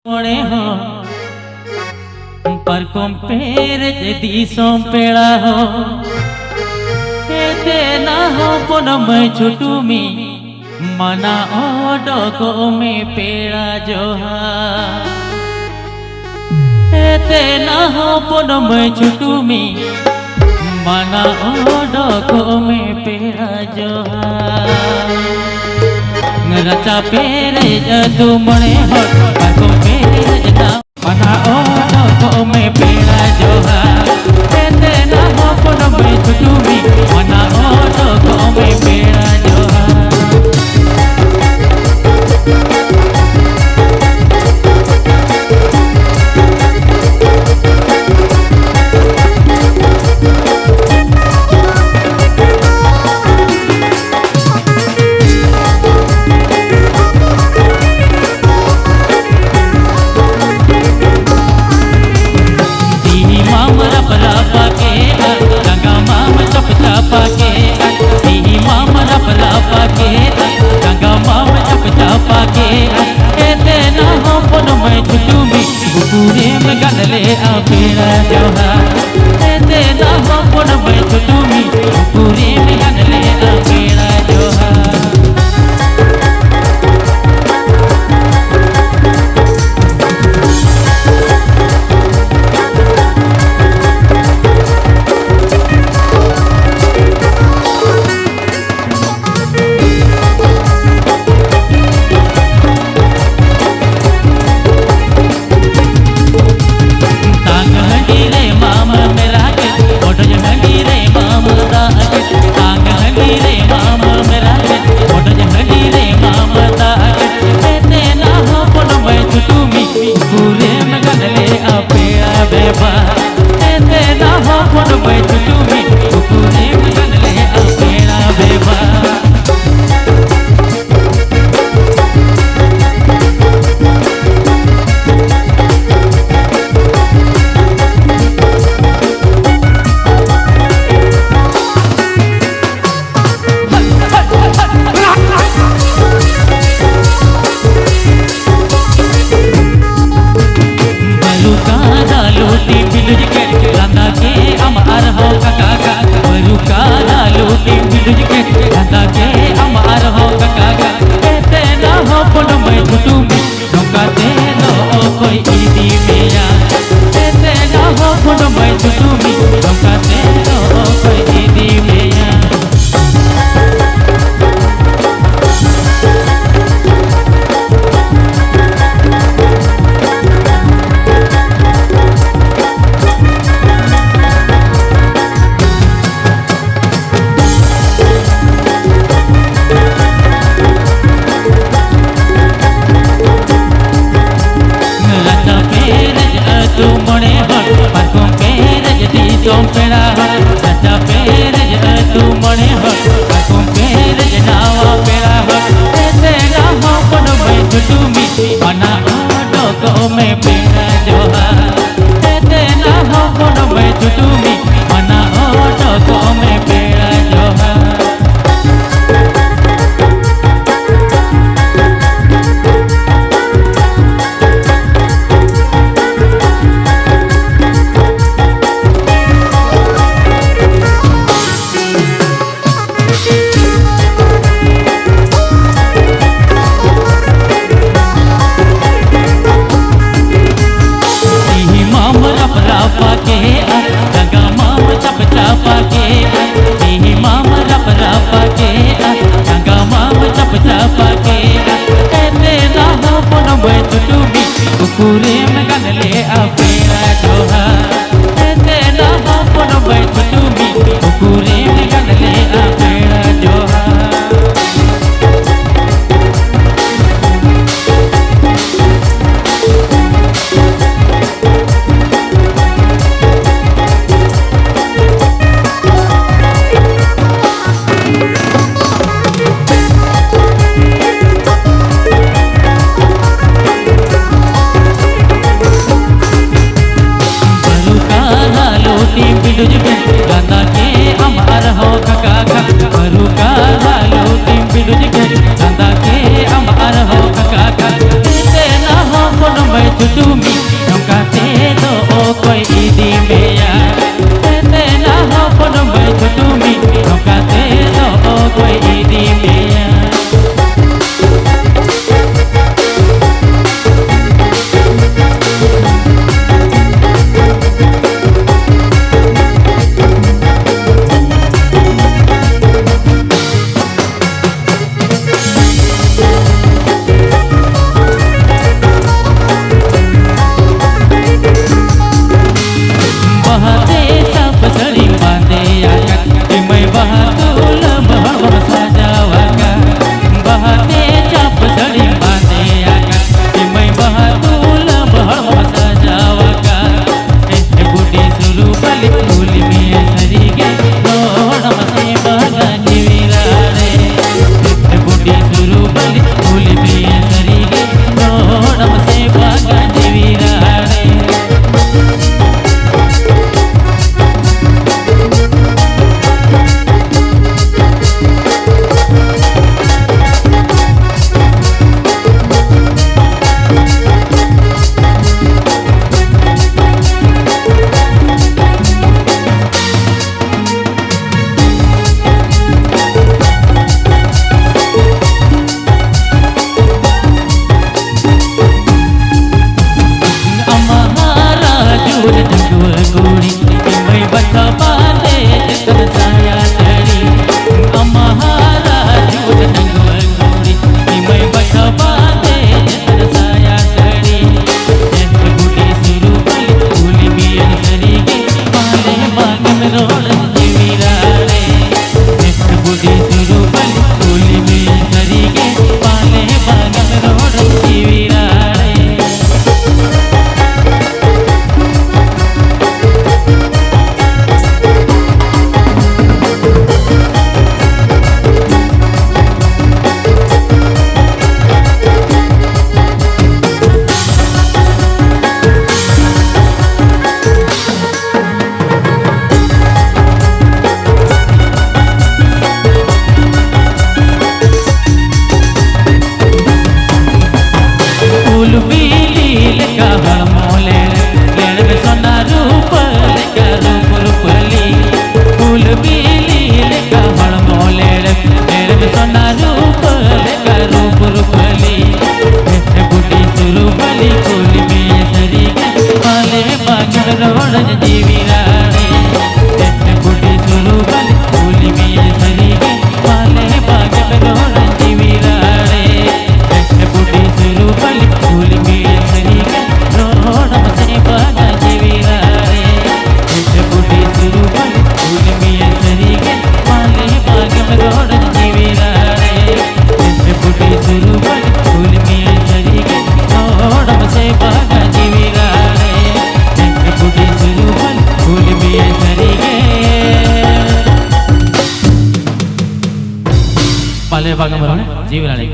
मोड़े हो पर कंपेर यदि पेड़ा हो एते ना हो पनम छुटुमी मना ओडको में पेड़ा जोहा एते ना हो पनम छुटुमी मना ओडको में पेड़ा जोहा रचा पेरे जदू मणे हो पाको पेरे जना मना ओडको में पेड़ा जोहा एते ना हो पनम छुटुमी मना ओडको में पेड़ा जोहा पेड़ा जोहा एते ना हो पनम छुटुमी पूरी में गनले पेड़ा जोहा पूरे में गनले पेड़ा जोहा एते ना हो पनम छुटुमी पूरे में गनले पेड़ा जोहा रोड जीवी राणे बुढ़ी सुरू बल फूल में सरी के माले बाग में रोड जीवी राणे बुढ़ी सुरू बल फूल में सरी के रोड से बाग जीवी राणे बुढ़ी सुरू बल फूल में सरी के माले बाग में रोड जीवी राणे बुढ़ी सुरू बल फूल में सरी के रोड से बाग जीवी राणे बुढ़ी सुरू बल फूल में सरी के माले बाग में रोड जीवी राणे